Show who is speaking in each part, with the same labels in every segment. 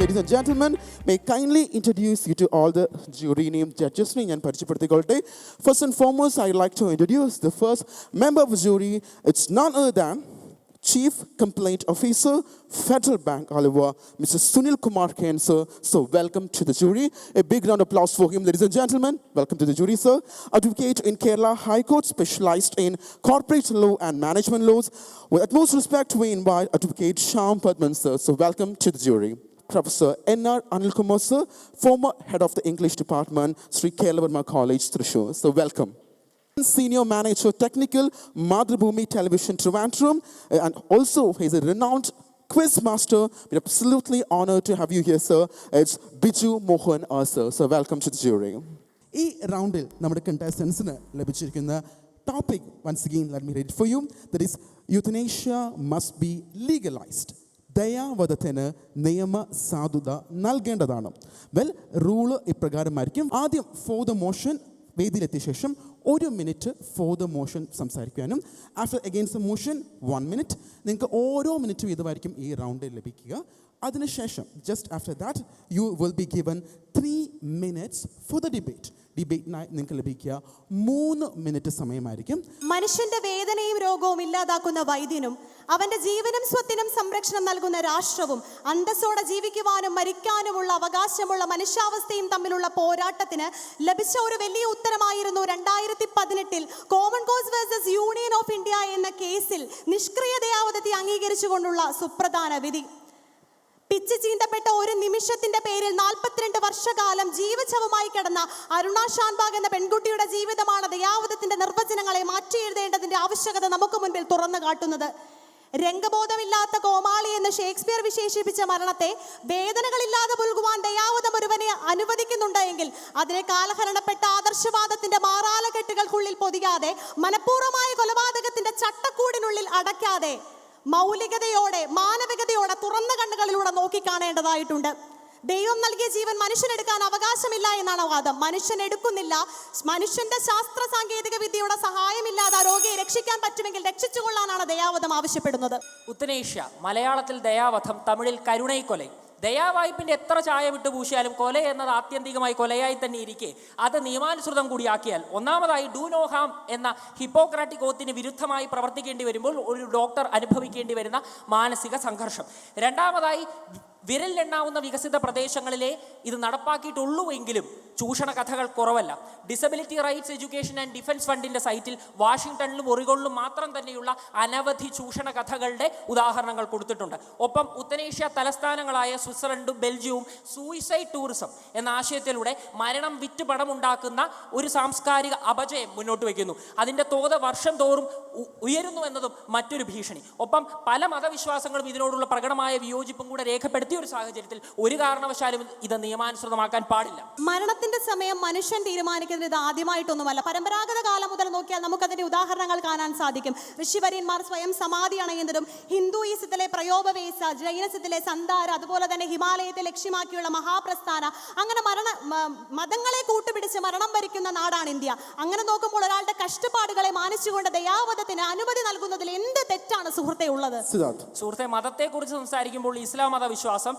Speaker 1: ladies and gentlemen, may I kindly introduce you to all the jury name judges. First and foremost, I'd like to introduce the first member of the jury. It's none other than Chief Complaint Officer, Federal Bank, Oliver, Mr. Sunil Kumar Ken, sir. So welcome to the jury. A big round of applause for him, ladies and gentlemen. Welcome to the jury, sir. Advocate in Kerala High Court, specialized in corporate law and management laws. With utmost respect, we invite Advocate Shyam Padman, sir. So welcome to the jury. Professor N.R. Anil Kumar, sir, former head of the English Department, Sri Kelavarma College, Thrissur. So welcome. Senior Manager Technical, Mathrubhumi Television Trivandrum, and also he's a renowned quiz master. We're absolutely honored to have you here, sir. It's Biju Mohan, sir. So welcome to the jury. This round, our contestants the topic, once again, let me read it for you. That is, euthanasia must be legalized. ദയാവധത്തിന് നിയമ സാധുത നൽകേണ്ടതാണ്. Well, rule ഇപ്രകാരമായിരിക്കും. ആദ്യം for the motion വേദിയിലെത്തിയ ശേഷം 1 minute for the motion സംസാരിക്കാനും after against the motion 1 minute. നിങ്ങൾക്ക് ഓരോ മിനിറ്റ് വീതമായിരിക്കും ഈ റൗണ്ടിൽ ലഭിക്കുക. അതിനുശേഷം just after that you will be given 3 minutes for the debate. ഡിബേറ്റിനായി നിങ്ങൾക്ക് ലഭിക്കുക 3 മിനിറ്റ് സമയമായിരിക്കും.
Speaker 2: മനുഷ്യന്റെ വേദനയും രോഗവും ഇല്ലാതാക്കുന്ന വൈദ്യനും അവന്റെ ജീവനും സ്വത്തിനും സംരക്ഷണം നൽകുന്ന രാഷ്ട്രവും അന്തസ്സോടെ ജീവിക്കുവാനും മരിക്കാനുമുള്ള അവകാശമുള്ള മനുഷ്യാവസ്ഥയും തമ്മിലുള്ള പോരാട്ടത്തിന് ലഭിച്ച ഒരു വലിയ ഉത്തരമായിരുന്നു 2018 common cause versus union of India എന്ന കേസിൽ നിഷ്ക്രിയ ദയാവധത്തെ അംഗീകരിച്ചുകൊണ്ടുള്ള സുപ്രധാന വിധി. പിച്ച് ചീന്തപ്പെട്ട ഒരു നിമിഷത്തിന്റെ പേരിൽ 42 വർഷകാലം ജീവച്ഛവമായി കിടന്ന അരുണ ഷാൻബാഗ് എന്ന പെൺകുട്ടിയുടെ ജീവിതമാണ് ദയാവധത്തിന്റെ നിർവചനങ്ങളെ മാറ്റിയെഴുതേണ്ടതിന്റെ ആവശ്യകത നമുക്ക് മുൻപിൽ തുറന്നു കാട്ടുന്നത്. രംഗബോധമില്ലാത്ത കോമാളി എന്ന് ഷേക്സ്പിയർ വിശേഷിപ്പിച്ച മരണത്തെ വേദനകളില്ലാതെ പുൽകുവാൻ ദയാവധം ഒരുവനെ അനുവദിക്കുന്നുണ്ട് എങ്കിൽ അതിനെ കാലഹരണപ്പെട്ട ആദർശവാദത്തിന്റെ മാറാലകെട്ടുകൾക്കുള്ളിൽ പൊതിയാതെ മനഃപൂർവ്വമായ കൊലപാതകത്തിന്റെ ചട്ടക്കൂടിനുള്ളിൽ അടയ്ക്കാതെ മൗലികതയോടെ മാനവികതയോടെ തുറന്ന കണ്ണുകളിലൂടെ നോക്കിക്കാണേണ്ടതായിട്ടുണ്ട്. ദൈവം നൽകിയ ജീവൻ മനുഷ്യനെടുക്കാൻ അവകാശമില്ല എന്നാണ് വാദം. മനുഷ്യൻ എടുക്കുന്നില്ല. മനുഷ്യന്റെ ശാസ്ത്ര സാങ്കേതിക വിദ്യയുടെ സഹായമില്ലാതെ രോഗിയെ രക്ഷിക്കാൻ പറ്റുമെങ്കിൽ രക്ഷിച്ചുകൊള്ളാനാണ് ദയാവധം ആവശ്യപ്പെടുന്നത്.
Speaker 3: ഉത്തനേഷ്യ, മലയാളത്തിൽ ദയാവധം, തമിഴിൽ കരുണൈക്കൊലൈ. ദയാവായ്പിൻ്റെ എത്ര ചായ വിട്ട് പൂശിയാലും കൊല എന്നത് ആത്യന്തികമായി കൊലയായി തന്നെ ഇരിക്കെ അത് നിയമാനുസൃതം കൂടിയാക്കിയാൽ, ഒന്നാമതായി ഡു നോ ഹാം എന്ന ഹിപ്പോക്രാറ്റിക് ഓത്തിന് വിരുദ്ധമായി പ്രവർത്തിക്കേണ്ടി വരുമ്പോൾ ഒരു ഡോക്ടർ അനുഭവിക്കേണ്ടി വരുന്ന മാനസിക സംഘർഷം. രണ്ടാമതായി വിരലിലെണ്ണാവുന്ന വികസിത പ്രദേശങ്ങളിലെ ഇത് നടപ്പാക്കിയിട്ടുള്ളൂ എങ്കിലും ചൂഷണ കഥകൾ കുറവല്ല. Disability rights education and defence ഫണ്ടിൻ്റെ സൈറ്റിൽ വാഷിംഗ്ടണിലും ഒറിഗോണിലും മാത്രം തന്നെയുള്ള അനവധി ചൂഷണ കഥകളുടെ ഉദാഹരണങ്ങൾ കൊടുത്തിട്ടുണ്ട്. ഒപ്പം ഉത്തനേഷ്യ തലസ്ഥാനങ്ങളായ സ്വിറ്റ്സർലൻഡും ബെൽജിയവും സൂയിസൈഡ് ടൂറിസം എന്ന ആശയത്തിലൂടെ മരണം വിറ്റ് പണമുണ്ടാക്കുന്ന ഒരു സാംസ്കാരിക അപജയം മുന്നോട്ട് വയ്ക്കുന്നു. അതിൻ്റെ തോത് വർഷം തോറും ഉയരുന്നു എന്നതും മറ്റൊരു ഭീഷണി. ഒപ്പം പല മതവിശ്വാസങ്ങളും ഇതിനോടുള്ള പ്രകടമായ വിയോജിപ്പും കൂടെ രേഖപ്പെടുത്തിയ ഒരു സാഹചര്യത്തിൽ ഒരു കാരണവശാലും ഇത് നിയമാനുസൃതമാക്കാൻ പാടില്ല.
Speaker 2: മരണത്തിന്റെ സമയം മനുഷ്യൻ തീരുമാനിക്കുന്നത് ആദ്യമായിട്ടൊന്നുമല്ല. പരമ്പരാഗത കാലം മുതൽ നോക്കിയാൽ നമുക്കതിന്റെ ഉദാഹരണങ്ങൾ കാണാൻ സാധിക്കും. ഋഷിവര്യന്മാർ സ്വയം സമാധി അണയുന്നതും ഹിന്ദുയിസത്തിലെ പ്രയോപവേസ, ജൈനസത്തിലെ സന്ധാര, അതുപോലെ തന്നെ ഹിമാലയത്തെ ലക്ഷ്യമാക്കിയുള്ള മഹാപ്രസ്ഥാന, അങ്ങനെ മതങ്ങളെ കൂട്ടുപിടിച്ച് മരണം വരിക്കുന്ന നാടാണ് ഇന്ത്യ. അങ്ങനെ നോക്കുമ്പോൾ ഒരാളുടെ കഷ്ടപ്പാടുകളെ മാനിച്ചുകൊണ്ട് ദയാവധത്തിന് അനുമതി നൽകുന്നതിൽ എന്ത് തെറ്റാണ് സുഹൃത്തെ ഉള്ളത്?
Speaker 3: സുഹൃത്തെ, മതത്തെക്കുറിച്ച് സംസാരിക്കുമ്പോൾ ഇസ്ലാം മതവിശ്വാസം,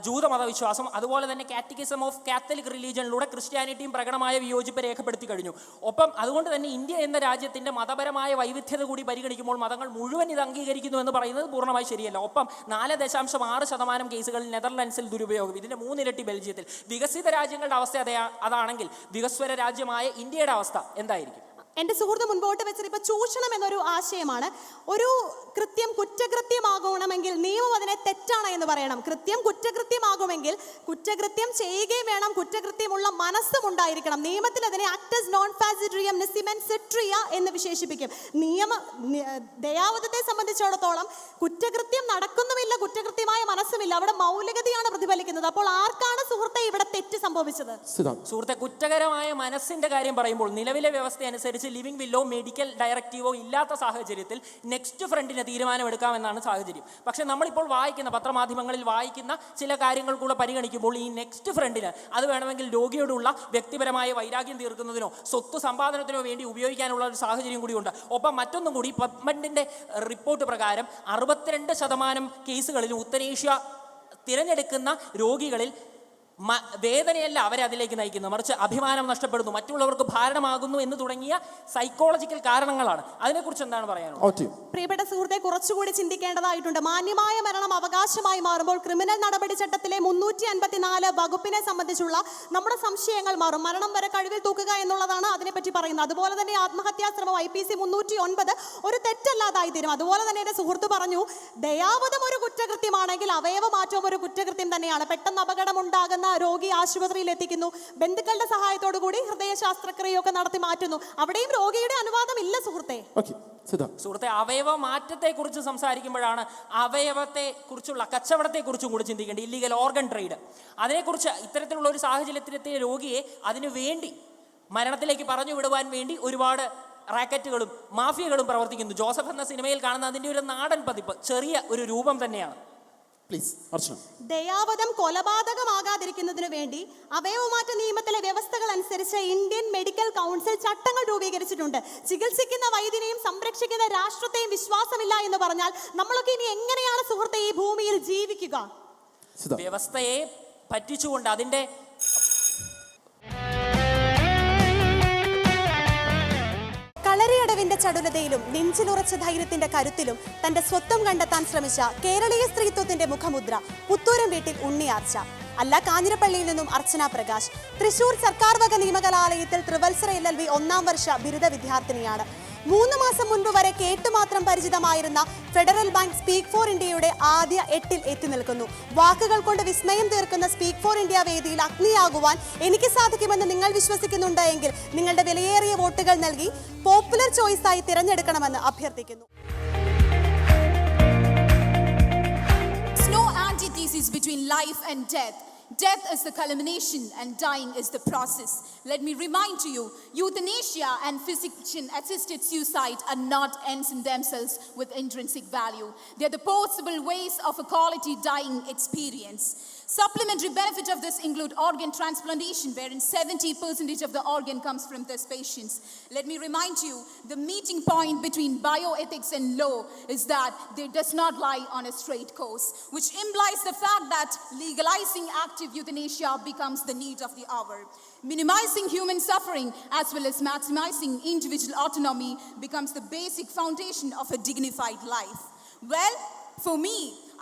Speaker 3: ജൂത മതവിശ്വാസം, അതുപോലെ തന്നെ കാറ്റക്കിസം ഓഫ് കാത്തലിക് റിലീജിയനിലൂടെ ക്രിസ്ത്യാനിറ്റിയും പ്രകടമായ വിയോജിപ്പ് രേഖപ്പെടുത്തി കഴിഞ്ഞു. ഒപ്പം അതുകൊണ്ട് തന്നെ ഇന്ത്യ എന്ന രാജ്യത്തിൻ്റെ മതപരമായ വൈവിധ്യത കൂടി പരിഗണിക്കുമ്പോൾ മതങ്ങൾ മുഴുവൻ ഇത് അംഗീകരിക്കുന്നു എന്ന് പറയുന്നത് പൂർണ്ണമായി ശരിയല്ല. ഒപ്പം 4.6% കേസുകളിൽ നെതർലൻഡ്സിൽ ദുരുപയോഗം, ഇതിൻ്റെ 3 ഇരട്ടി ബെൽജിയത്തിൽ. വികസിത രാജ്യങ്ങളുടെ അവസ്ഥ അതാണെങ്കിൽ വികസ്വര രാജ്യമായ ഇന്ത്യയുടെ അവസ്ഥ എന്തായിരിക്കും?
Speaker 2: എൻ്റെ സുഹൃത്ത് മുൻപോട്ട് വെച്ചത് ഇപ്പോൾ ചൂഷണം എന്നൊരു ആശയമാണ്. ഒരു കൃത്യം കുറ്റകൃത്യമാകണമെങ്കിൽ നിയമം അതിനെ തെറ്റാണ് എന്ന് പറയണം. കൃത്യം കുറ്റകൃത്യമാകുമെങ്കിൽ കുറ്റകൃത്യം ചെയ്യുകയും വേണം, കുറ്റകൃത്യമുള്ള മനസ്സും ഉണ്ടായിരിക്കണം. നിയമത്തിൽ അതിനെ ആക്ടസ് നോൺ ഫാസിഡ്രിയം നിസിമെൻ സെട്രിയ എന്ന് വിശേഷിപ്പിക്കും. ദയാവധത്തെ സംബന്ധിച്ചിടത്തോളം കുറ്റകൃത്യം നടക്കുന്നുമില്ല, കുറ്റകൃത്യമായ മനസ്സുമില്ല, അവിടെ മൗലികതയാണ് പ്രതിഫലിക്കുന്നത്. അപ്പോൾ ആർക്കാണ് സുഹൃത്തെ ഇവിടെ തെറ്റ് സംഭവിച്ചത്?
Speaker 3: സുഹൃത്തെ, കുറ്റകരമായ മനസ്സിന്റെ കാര്യം പറയുമ്പോൾ നിലവിലെ വ്യവസ്ഥ അനുസരിച്ച് ലിവിംഗ് വില്ലോ മെഡിക്കൽ ഡയറക്റ്റീവോ ഇല്ലാത്ത സാഹചര്യത്തിൽ നെക്സ്റ്റ് ഫ്രണ്ടിന് തീരുമാനമെടുക്കാമെന്നാണ് സാഹചര്യം. പക്ഷേ നമ്മളിപ്പോൾ വായിക്കുന്ന പത്രമാധ്യമങ്ങളിൽ വായിക്കുന്ന ചില കാര്യങ്ങൾ കൂടെ പരിഗണിക്കുമ്പോൾ ഈ നെക്സ്റ്റ് ഫ്രണ്ടിന് അത് വേണമെങ്കിൽ രോഗിയോടുള്ള വ്യക്തിപരമായ വൈരാഗ്യം തീർക്കുന്നതിനോ സ്വത്ത് സമ്പാദനത്തിനോ വേണ്ടി ഉപയോഗിക്കാനുള്ള ഒരു സാഹചര്യം കൂടിയുണ്ട്. ഒപ്പം മറ്റൊന്നും കൂടി, പബ്മെന്റിന്റെ റിപ്പോർട്ട് പ്രകാരം 62% കേസുകളിലും ഉത്തരേഷ്യ തിരഞ്ഞെടുക്കുന്ന രോഗികളിൽ വേദനയല്ല അവരെ അതിലേക്ക് നയിക്കുന്നത്, മറിച്ച് അഭിമാനം നഷ്ടപ്പെടുന്നു, മറ്റുള്ളവർക്ക് ഭാരണമാകുന്നു എന്ന് തുടങ്ങിയ സൈക്കോളജിക്കൽ കാരണങ്ങളാണ്. അതിനെക്കുറിച്ച് എന്താണ് പറയാനുള്ളത്?
Speaker 2: പ്രിയപ്പെട്ട സുഹൃത്തെ, കുറച്ചുകൂടി ചിന്തിക്കേണ്ടതായിട്ടുണ്ട്. മാന്യമായ മരണം അവകാശമായി മാറുമ്പോൾ ക്രിമിനൽ നടപടി ചട്ടത്തിലെ 354 വകുപ്പിനെ സംബന്ധിച്ചുള്ള നമ്മുടെ സംശയങ്ങൾ മാറും. മരണം വരെ കഴിവിൽ തൂക്കുക എന്നുള്ളതാണ് അതിനെപ്പറ്റി പറയുന്നത്. അതുപോലെ തന്നെ ആത്മഹത്യാശ്രമം IPC 309 ഒരു തെറ്റല്ലാതായി തീരും. അതുപോലെ തന്നെ എൻ്റെ സുഹൃത്ത് പറഞ്ഞു, ദയാവധം ഒരു കുറ്റകൃത്യമാണെങ്കിൽ അവയവമാറ്റവും ഒരു കുറ്റകൃത്യം തന്നെയാണ്. പെട്ടെന്ന് അപകടമുണ്ടാകുന്ന രോഗി ആശുപത്രിയിൽ എത്തിക്കുന്നു, ബന്ധുക്കളുടെ സഹായത്തോടു കൂടി ഹൃദയ ശസ്ത്രക്രിയയൊക്കെ നടത്തി മാറ്റുന്നു. അവിടെയും രോഗിയുടെ അനുവാദം ഇല്ല സുഹൃത്തെ.
Speaker 3: സുഹൃത്തെ, അവയവ മാറ്റത്തെ കുറിച്ച് സംസാരിക്കുമ്പോഴാണ് അവയവത്തെ കുറിച്ചുള്ള കച്ചവടത്തെ കുറിച്ചും കൂടി ചിന്തിക്കേണ്ടത്. ഇല്ലീഗൽ ഓർഗൻ ട്രേഡ്, അതിനെക്കുറിച്ച് ഇത്തരത്തിലുള്ള ഒരു സാഹചര്യത്തിലെത്തിയ രോഗിയെ അതിനു വേണ്ടി മരണത്തിലേക്ക് പറഞ്ഞു വിടുവാൻ വേണ്ടി ഒരുപാട് റാക്കറ്റുകളും മാഫിയകളും പ്രവർത്തിക്കുന്നു. ജോസഫ് എന്ന സിനിമയിൽ കാണുന്ന അതിൻ്റെ ഒരു നാടൻ പതിപ്പ്, ചെറിയ ഒരു രൂപം തന്നെയാണ്.
Speaker 2: ദയാവധം കൊലപാതകമാകാതിരിക്കുന്നതിനു വേണ്ടി അവയവമാറ്റ നിയമത്തിലെ വ്യവസ്ഥകൾ അനുസരിച്ച് ഇന്ത്യൻ മെഡിക്കൽ കൗൺസിൽ ചട്ടങ്ങൾ രൂപീകരിച്ചിട്ടുണ്ട്. ചികിത്സിക്കുന്ന വൈദ്യനെയും സംരക്ഷിക്കുന്ന രാഷ്ട്രത്തെയും വിശ്വാസമില്ല എന്ന് പറഞ്ഞാൽ നമ്മളൊക്കെ ഇനി എങ്ങനെയാണ് സുഹൃത്തെ ഈ ഭൂമിയിൽ ജീവിക്കുക?
Speaker 3: വ്യവസ്ഥയെ പറ്റിച്ചുകൊണ്ട് അതിൻ്റെ
Speaker 2: കളരിയടവിന്റെ ചടുലതയിലും നെഞ്ചിലുറച്ച ധൈര്യത്തിന്റെ കരുത്തിലും തന്റെ സ്വത്വം കണ്ടെത്താൻ ശ്രമിച്ച കേരളീയ സ്ത്രീത്വത്തിന്റെ മുഖമുദ്ര പുത്തൂരം വീട്ടിൽ ഉണ്ണിയാർച്ച. അല്ല, കാഞ്ഞിരപ്പള്ളിയിൽ നിന്നും അർച്ചന പ്രകാശ്. തൃശൂർ സർക്കാർ വക നിയമകലാലയത്തിൽ ത്രിവത്സര LLB 1ാം വർഷ ബിരുദ വിദ്യാർത്ഥിനിയാണ്. 3 മാസം മുൻപ് വരെ കേട്ടുമാത്രം പരിചിതമായിരുന്ന ഫെഡറൽ ബാങ്ക് സ്പീക്ക് ഫോർ ഇന്ത്യയുടെ ആദ്യ 8ൽ എത്തി നിൽക്കുന്നു. വാക്കുകൾ കൊണ്ട് വിസ്മയം തീർക്കുന്ന സ്പീക്ക് ഫോർ ഇന്ത്യ വേദിയിൽ അഗ്നിയാകുവാൻ എനിക്ക് സാധിക്കുമെന്ന് നിങ്ങൾ വിശ്വസിക്കുന്നുണ്ട് എങ്കിൽ നിങ്ങളുടെ വിലയേറിയ വോട്ടുകൾ നൽകി പോപ്പുലർ ചോയ്സായി തിരഞ്ഞെടുക്കണമെന്ന് അഭ്യർത്ഥിക്കുന്നു.
Speaker 4: No antithesis between life and death. Death is the culmination and dying is the process. Let me remind to you, euthanasia and physician-assisted suicide are not ends in themselves with intrinsic value. They are the possible ways of a quality dying experience. Supplementary benefit of this include organ transplantation, wherein 70% of the organ comes from these patients. Let me remind you, the meeting point between bioethics and law is that they does not lie on a straight course, which implies the fact that legalizing active euthanasia becomes the need of the hour. Minimizing human suffering as well as maximizing individual autonomy becomes the basic foundation of a dignified life. Well, for me,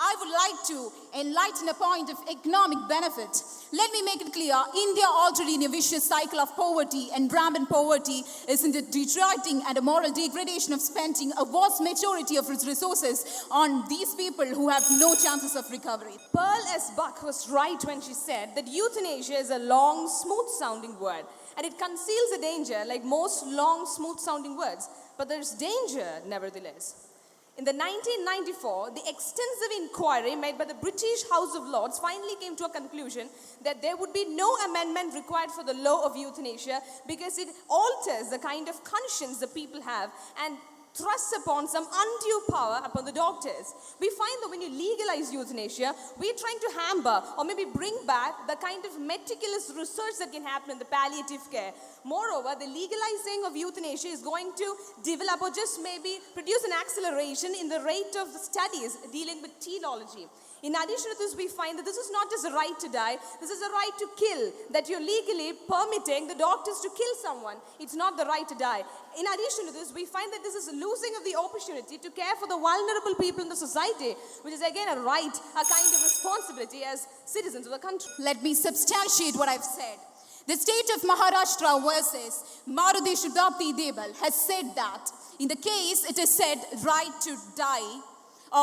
Speaker 4: I would like to enlighten a point of economic benefit. Let me make it clear, India already in a vicious cycle of poverty and rampant poverty is in the detracting and a moral degradation of spending a vast majority of its resources on these people who have no chances of recovery.
Speaker 5: Pearl S. Buck was right when she said that euthanasia is a long, smooth-sounding word, and it conceals a danger like most long, smooth-sounding words. But there's danger, nevertheless. In the 1994, the extensive inquiry made by the British House of Lords finally came to a conclusion that there would be no amendment required for the law of euthanasia because it alters the kind of conscience the people have and thrusts upon some undue power upon the doctors. We find that when you legalize euthanasia, we're trying to hamper or maybe bring back the kind of meticulous research that can happen in the palliative care. Moreover, the legalizing of euthanasia is going to develop or just maybe produce an acceleration in the rate of the studies dealing with teleology. In addition to this, we find that this is not just a right to die, this is a right to kill, that you're legally permitting the doctors to kill someone. It's not the right to die. In addition to this, we find that this is a losing of the opportunity to care for the vulnerable people in the society, which is again a right, a kind of responsibility as citizens of the country.
Speaker 4: Let me substantiate what I've said. The state of Maharashtra versus Maruti Shubhapti Debal has said that in the case it is said right to die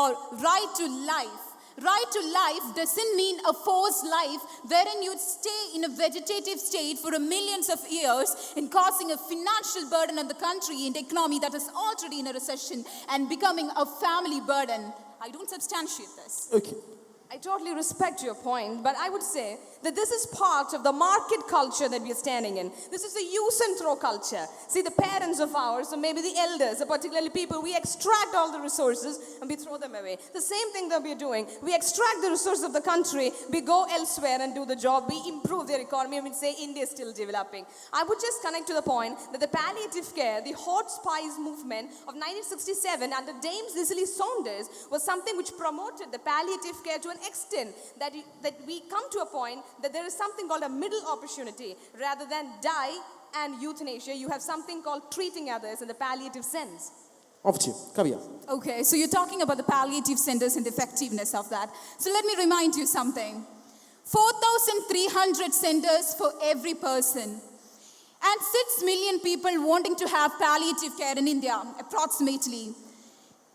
Speaker 4: or right to life. Right to life doesn't mean a forced life wherein you stay in a vegetative state for millions of years and causing a financial burden on the country and economy that is already in a recession and becoming a family burden. I don't substantiate this.
Speaker 1: Okay.
Speaker 5: I totally respect your point, but I would say that this is part of the market culture that we are standing in. This is a use and throw culture. See, the parents of ours, or maybe the elders, or particularly people, we extract all the resources and we throw them away. The same thing that we are doing. We extract the resources of the country, we go elsewhere and do the job, we improve their economy, and we say India is still developing. I would just connect to the point that the palliative care, the hot spice movement of 1967 under Dame Cicely Saunders was something which promoted the palliative care to an extent that, that we come to a point that there is something called a middle opportunity. Rather than die and euthanasia, you have something called treating others in the palliative sense.
Speaker 1: Off to you, Kavya.
Speaker 4: Okay, so you're talking about the palliative centers and the effectiveness of that. So let me remind you something. 4,300 centers for every person. And 6 million people wanting to have palliative care in India, approximately,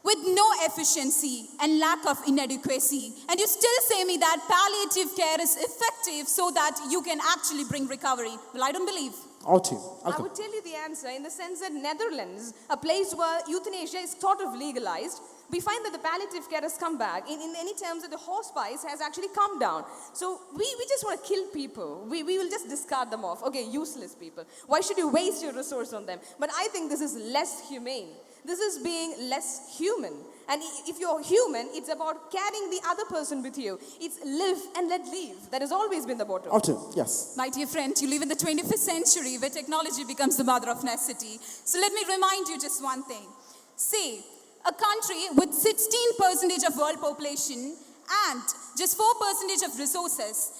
Speaker 4: with no efficiency and lack of inadequacy. And you still say me that palliative care is effective so that you can actually bring recovery. Well, I don't believe.
Speaker 1: Out to you.
Speaker 5: I would tell you the answer in the sense that Netherlands, a place where euthanasia is sort of legalized, we find that the palliative care has come back. In any terms that the hospice has actually come down. So we just want to kill people. We will just discard them off. Okay, useless people. Why should you waste your resource on them? But I think this is less humane. This is being less human. And if you're human, it's about carrying the other person with you. It's live and let live. That has always been the motto.
Speaker 1: Out to you. Yes.
Speaker 4: My dear friend, you live in the 21st century where technology becomes the mother of necessity. So let me remind you just one thing. See, a country with 16% of world population and just 4% of resources,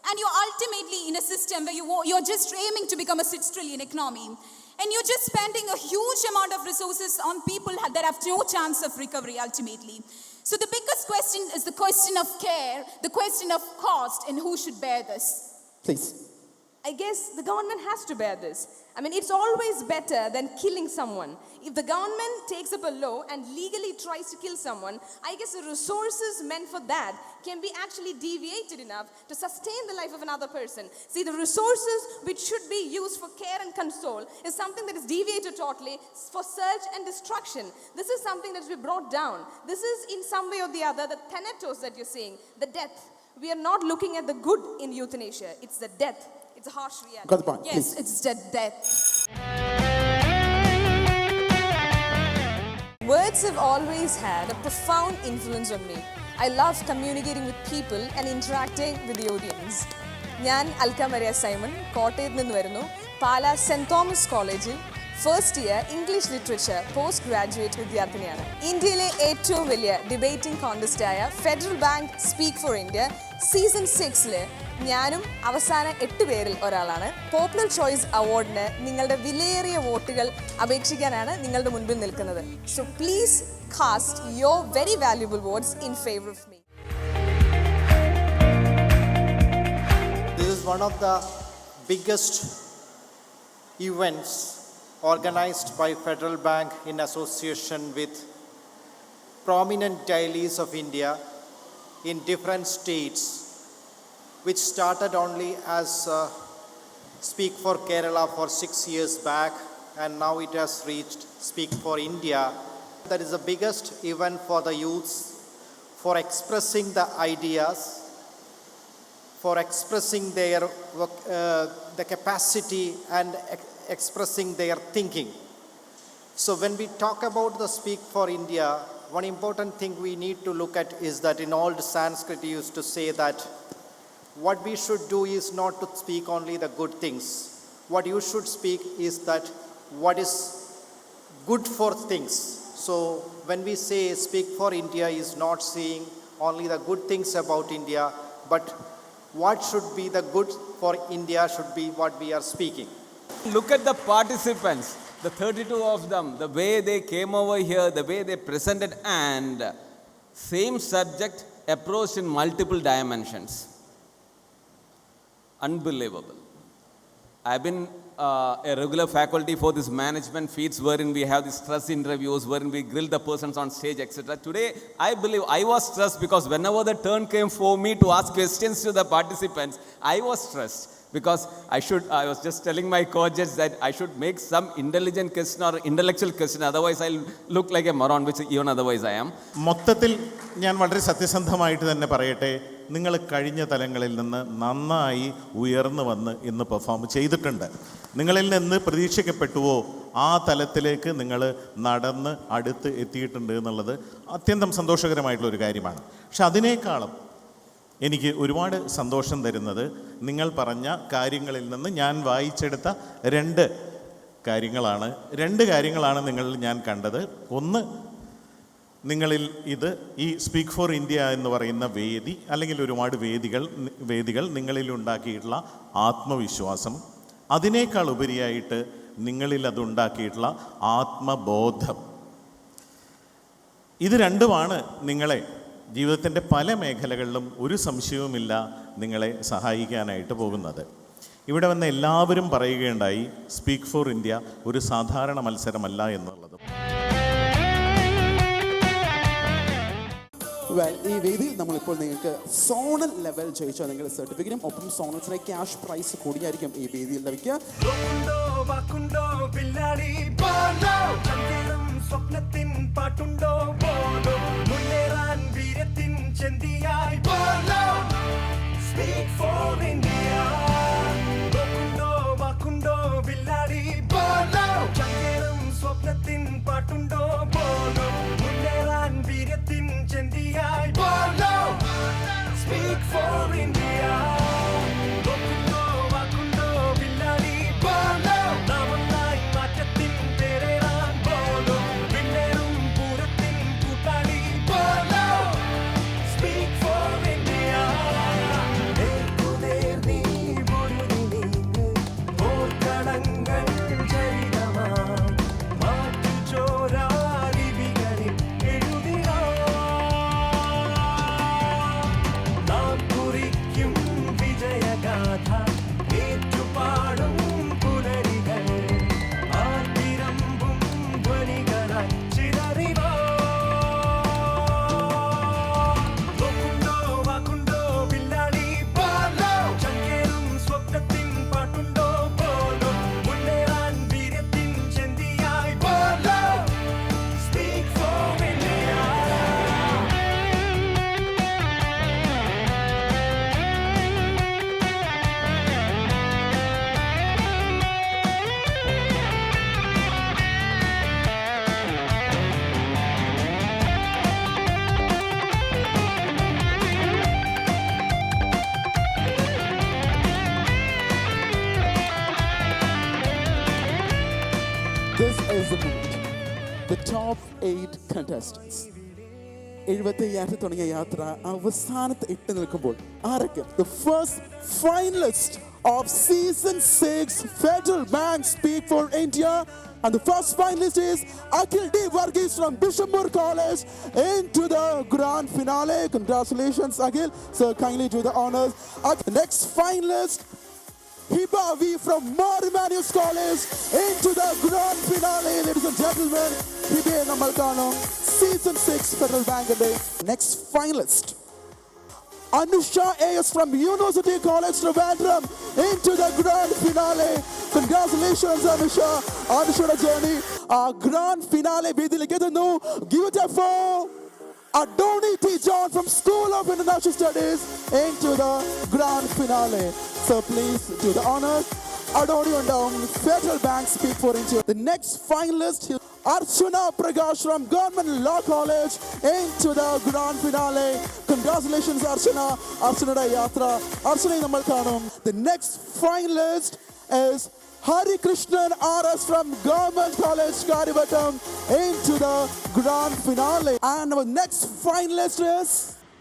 Speaker 4: and you're ultimately in a system where you're just aiming to become a 6 trillion economy, and you're just spending a huge amount of resources on people that have no chance of recovery ultimately. So the biggest question is the question of care, the question of cost, and who should bear this?
Speaker 1: Please.
Speaker 5: I guess the government has to bear this. I mean, it's always better than killing someone. If the government takes up a law and legally tries to kill someone, I guess the resources meant for that can be actually deviated enough to sustain the life of another person. See, the resources which should be used for care and console is something that is deviated totally for search and destruction. This is something that should be brought down. This is in some way or the other the thanatos that you're seeing, the death. We are not looking at the good in euthanasia. It's the death. It's a harsh reality.
Speaker 1: Got the point.
Speaker 4: Yes,
Speaker 1: Please.
Speaker 4: it's death.
Speaker 5: Words have always had a profound influence on me. I love communicating with people and interacting with the audience. ഞാൻ Alka Maria Simon കോട്ടയത്ത് നിന്ന് വരുന്നു. Pala saint Thomas കോളേജിൽ first year English literature post graduate വിദ്യാർത്ഥിനിയാണ്. ഇന്ത്യയിലെ ഏറ്റവും വലിയ debating കോൺടെസ്റ്റായ federal bank speak for India season 6 ഞാനും അവസാന 8 പേരിൽ ഒരാളാണ്. പോപ്പുലർ ചോയ്സ് അവാർഡിന് നിങ്ങളുടെ വിലയേറിയ വോട്ടുകൾ അപേക്ഷിക്കാനാണ് നിങ്ങളുടെ മുൻപിൽ നിൽക്കുന്നത്. So please cast your very valuable votes in favour of me.
Speaker 6: This is one of the biggest events organized by Federal Bank in association with prominent dailies of India in different states, which started only as Speak for Kerala for 6 years back, and now it has reached Speak for India. That is the biggest event for the youths, for expressing the ideas, for expressing their the capacity and expressing their thinking. So when we talk about the Speak for India, one important thing we need to look at is that in old Sanskrit used to say that what we should do is not to speak only the good things. What you should speak is that what is good for things. So when we say Speak for India is not saying only the good things about India, but what should be the good for India should be what we are speaking.
Speaker 7: Look at the participants, the 32 of them, the way they came over here, the way they presented, and same subject approached in multiple dimensions. Unbelievable. I've been a regular faculty for this management feats wherein we have these stress interviews, wherein we grill the persons on stage, etc. Today, I believe I was stressed because whenever the turn came for me to ask questions to the participants, I was stressed. Because I was just telling my coaches that I should make some intelligent question or intellectual question, otherwise I'll look like a moron, which even otherwise I am.
Speaker 8: മൊത്തത്തിൽ ഞാൻ വളരെ സത്യസന്ധമായിട്ട് തന്നെ പറയട്ടെ, നിങ്ങൾ കഴിഞ്ഞ തലങ്ങളിൽ നിന്ന് നന്നായി ഉയർന്നു വന്ന് ഇന്ന് പെർഫോം ചെയ്തിട്ടുണ്ട്. നിങ്ങളിൽ നിന്ന് പ്രതീക്ഷിക്കപ്പെട്ടുവോ ആ തലത്തിലേക്ക് നിങ്ങൾ നടന്ന് അടുത്ത് എത്തിയിട്ടുണ്ട് എന്നുള്ളത് അത്യന്തം സന്തോഷകരമായിട്ടുള്ളൊരു കാര്യമാണ്. പക്ഷെ അതിനേക്കാളും എനിക്ക് ഒരുപാട് സന്തോഷം തരുന്നത് നിങ്ങൾ പറഞ്ഞ കാര്യങ്ങളിൽ നിന്ന് ഞാൻ വായിച്ചെടുത്ത രണ്ട് കാര്യങ്ങളാണ്. നിങ്ങളിൽ ഞാൻ കണ്ടത്. ഒന്ന്, നിങ്ങളിൽ ഇത് ഈ സ്പീക്ക് ഫോർ ഇന്ത്യ എന്ന് പറയുന്ന വേദി അല്ലെങ്കിൽ ഒരുപാട് വേദികൾ നിങ്ങളിൽ ഉണ്ടാക്കിയിട്ടുള്ള ആത്മവിശ്വാസം, അതിനേക്കാൾ ഉപരിയായിട്ട് നിങ്ങളിൽ അതുണ്ടാക്കിയിട്ടുള്ള ആത്മബോധം, ഇത് രണ്ടുമാണ് നിങ്ങളെ ജീവിതത്തിൻ്റെ പല മേഖലകളിലും ഒരു സംശയവുമില്ല നിങ്ങളെ സഹായിക്കാനായിട്ട് പോകുന്നത്. ഇവിടെ വന്ന എല്ലാവരും പറയുകയുണ്ടായി സ്പീക്ക് ഫോർ ഇന്ത്യ ഒരു സാധാരണ മത്സരമല്ല എന്നുള്ളത്.
Speaker 1: ഈ വേദിയിൽ നമ്മളിപ്പോൾ നിങ്ങൾക്ക് സോണൽ ലെവൽ ജയിച്ചാൽ നിങ്ങളുടെ സർട്ടിഫിക്കറ്റും ഒപ്പം സോണൽസിലെ ക്യാഷ് പ്രൈസ് കൂടിയായിരിക്കും ഈ വേദിയിൽ ലഭിക്കുക.
Speaker 9: സ്വപ്നത്തിൻ പാട്ടുണ്ടോ പോലോ മുന്നേറാൻ വീരത്തിൻ ചെന്തിയായി പോലോ സ്പീക്ക് ഫോർ ഇന്ത്യ വാക്കുണ്ടോ വില്ലാടി പോലോ ചങ്ങേറും സ്വപ്നത്തിൻ പാട്ടുണ്ടോ പോലോ മുന്നേറാൻ വീരത്തിൻ ചെന്തിയായി പോലോ സ്പീക്ക് ഫോർ ഇന്ത്യ വാക്കുണ്ടോ വില്ലാടി പോലോ നാമൊന്നായി മാറ്റത്തിൻ പേരേറാൻ പോലോ പിന്നേറും പൂരത്തിൻ കൂട്ടാളി പോലോ സ്പീക്ക് ഫോർ ഇന്ത്യ നീ പൊരുതി നീങ്ങ് ഓർക്കടങ്ങൾ ചരിതമായി മാറ്റു ചോരാലിപികളിൽ എഴുതിനാ നാം കുറിക്കും വിജയഗാഥ ഏറ്റുപാടും പുലരികൾ ആർത്തിരമ്പും ധ്വനികളായി ചിതറിവാ വാക്കുണ്ടോ വില്ലാളി പോലോ ചങ്കേറും സ്വപ്നത്തിൻ പാട്ടുണ്ടോ പോലോ മുന്നേറാൻ വീര്യത്തിൻ ചെന്തിയായി പോലോ speak for India.
Speaker 1: This is the moment. The top 8 contestants. 75 തുടങ്ങിയ യാത്ര അവസാനത്ത് 8 നിൽക്കുമ്പോൾ ആരൊക്കെ? The first finalist of season 6 Federal Bank Speak for India, and the first finalist is Akhil D. Varghese from Bishopur College into the grand finale. Congratulations, Akhil. Sir, kindly do the honors. The next finalist, Hiba V from Marimanus College into the grand finale. Ladies and gentlemen, Hiba Namalkano, season 6 Federal Bank Day. Next finalist, Anusha A.S. from University College Trivandrum into the grand finale. Congratulations, Anusha. Anusha's journey, our grand finale. Give it up for Adoni T. John from School of International Studies into the grand finale. So please do the honors. Adoni and Federal Bank Speak for India. The next finalist is Archana Prakash from Government Law College into the grand finale. Congratulations, Archana. Archana Yatra. Archana Namalkanam. The next finalist is Hari Krishnan R.S. from Government College Karivatam into the grand finale. And our next finalist is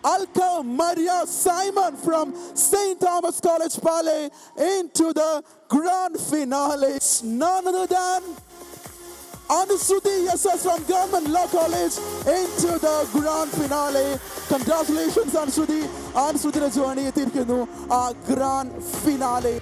Speaker 1: Alka Maria Simon from St. Thomas College Pale into the grand finale. It's none other than Anusruti SS from Government Law College into the grand finale. Congratulations, Anusruti. Anusruti journey etirikkunnu aa grand finale.